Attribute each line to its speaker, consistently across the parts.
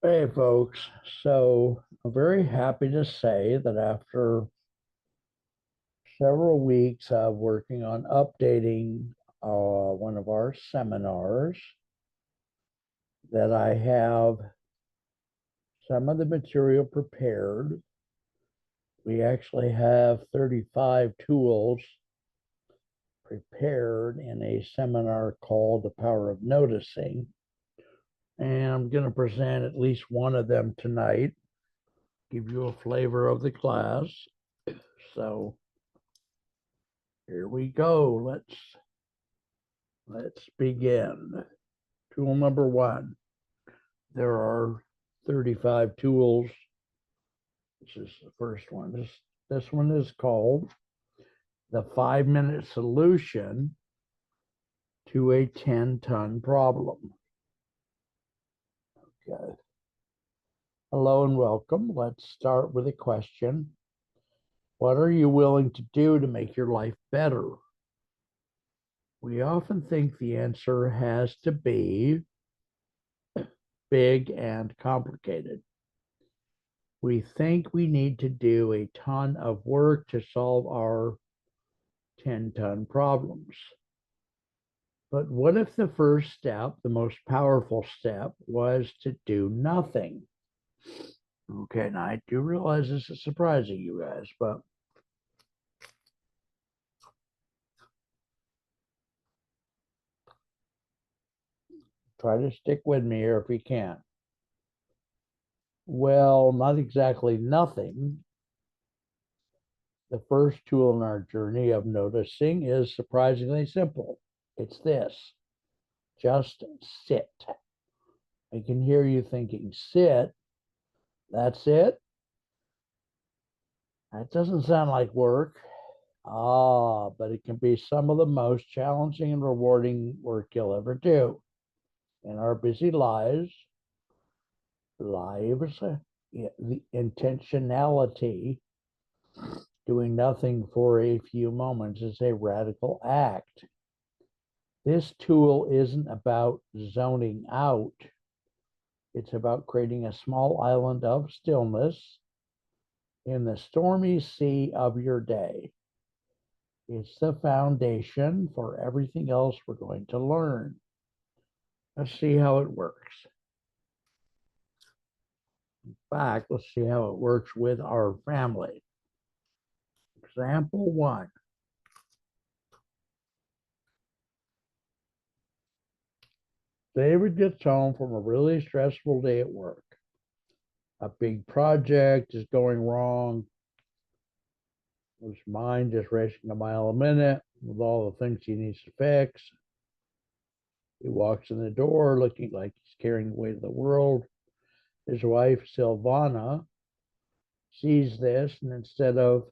Speaker 1: Hey, folks. So I'm very happy to say that after several weeks of working on updating one of our seminars, that I have some of the material prepared. We actually have 35 tools prepared in a seminar called The Power of Noticing. And I'm going to present at least one of them tonight, give you a flavor of the class. So here we go. Let's begin. Tool number one. There are 35 tools. This is the first one. This one is called the 5-minute solution to a 10-ton problem. Okay. Hello and welcome. Let's start with a question. What are you willing to do to make your life better? We often think the answer has to be big and complicated. We think we need to do a ton of work to solve our 10-ton problems. But what if the first step, the most powerful step, was to do nothing? Okay, now I do realize this is surprising you guys, but try to stick with me here if you can. Well, not exactly nothing. The first tool in our journey of noticing is surprisingly simple. It's this: just sit. I can hear you thinking, sit, that's it? That doesn't sound like work. But it can be some of the most challenging and rewarding work you'll ever do. In our busy lives, the intentionality, doing nothing for a few moments is a radical act. This tool isn't about zoning out. It's about creating a small island of stillness in the stormy sea of your day. It's the foundation for everything else we're going to learn. Let's see how it works. In fact, let's see how it works with our family. Example one. David gets home from a really stressful day at work. A big project is going wrong. His mind just racing a mile a minute with all the things he needs to fix. He walks in the door looking like he's carrying the weight of the world. His wife, Silvana, sees this, and instead of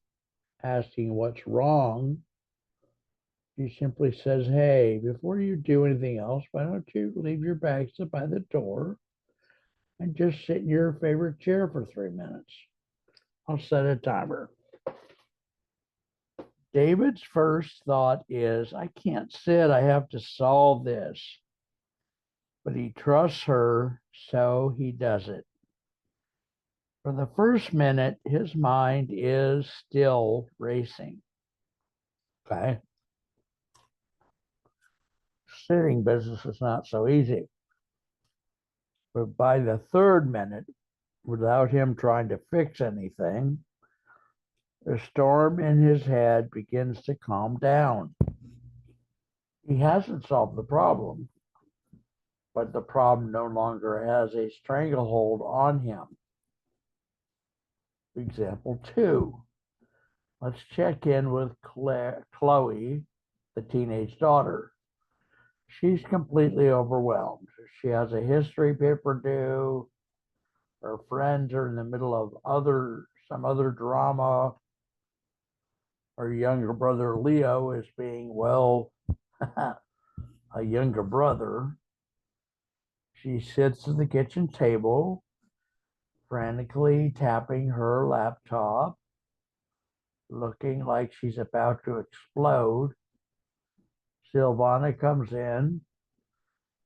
Speaker 1: asking what's wrong, she simply says, "Hey, before you do anything else, why don't you leave your bags by the door and just sit in your favorite chair for 3 minutes? I'll set a timer." David's first thought is, I can't sit, I have to solve this. But he trusts her, so he does it. For the first minute, his mind is still racing. Okay. Sitting business is not so easy. But by the third minute, without him trying to fix anything, the storm in his head begins to calm down. He hasn't solved the problem, but the problem no longer has a stranglehold on him. Example two. Let's check in with Chloe, the teenage daughter. She's completely overwhelmed. She has a history paper due. Her friends are in the middle of some other drama. Her younger brother Leo is being, well, a younger brother. She sits at the kitchen table, frantically tapping her laptop, looking like she's about to explode. Silvana comes in,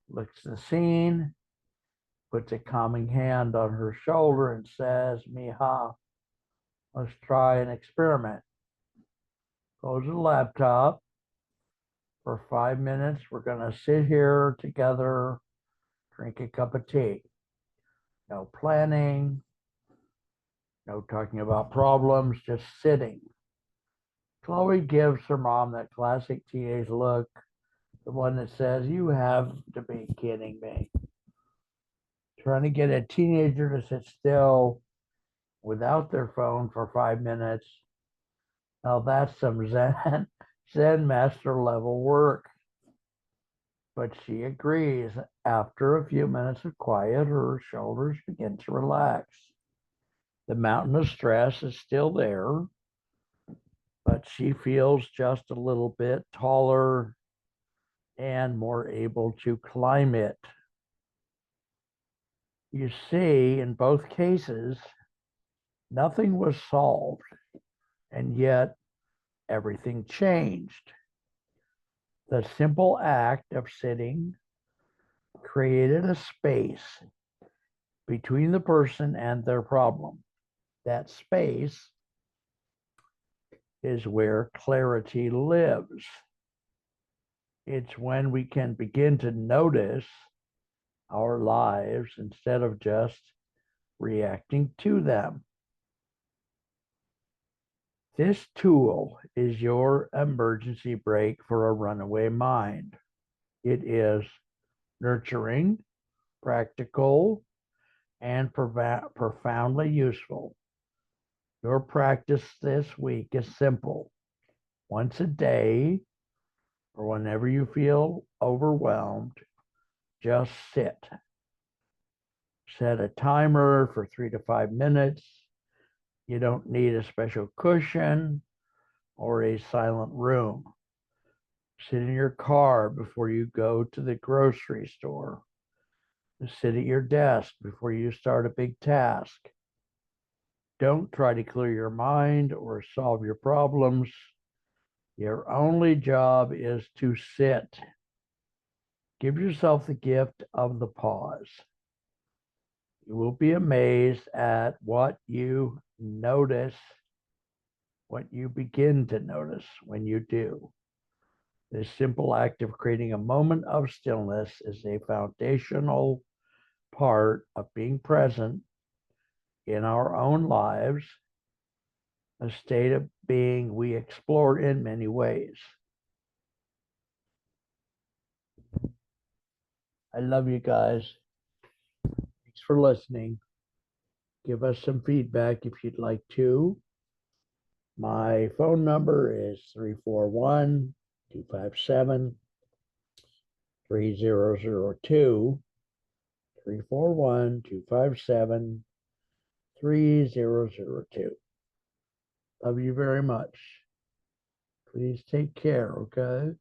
Speaker 1: looks at the scene, puts a calming hand on her shoulder and says, Mija, let's try an experiment. Close the laptop. For 5 minutes, we're going to sit here together, drink a cup of tea. No planning, no talking about problems, just sitting. Chloe gives her mom that classic teenage look, the one that says, you have to be kidding me. Trying to get a teenager to sit still without their phone for 5 minutes. Now that's some Zen master level work. But she agrees. After a few minutes of quiet, her shoulders begin to relax. The mountain of stress is still there, but she feels just a little bit taller and more able to climb it. You see, in both cases, nothing was solved, and yet everything changed. The simple act of sitting created a space between the person and their problem. That space is where clarity lives. It's when we can begin to notice our lives instead of just reacting to them. This tool is your emergency brake for a runaway mind. It is nurturing, practical, and profoundly useful. Your practice this week is simple. Once a day, or whenever you feel overwhelmed, just sit. Set a timer for 3 to 5 minutes. You don't need a special cushion or a silent room. Sit in your car before you go to the grocery store. Sit at your desk before you start a big task. Don't try to clear your mind or solve your problems. Your only job is to sit. Give yourself the gift of the pause. You will be amazed at what you notice, what you begin to notice when you do. This simple act of creating a moment of stillness is a foundational part of being present in our own lives, a state of being we explore in many ways. I love you guys. Thanks for listening. Give us some feedback if you'd like to. My phone number is 341 257 3002. 341 257 3002. Love you very much. Please take care, okay?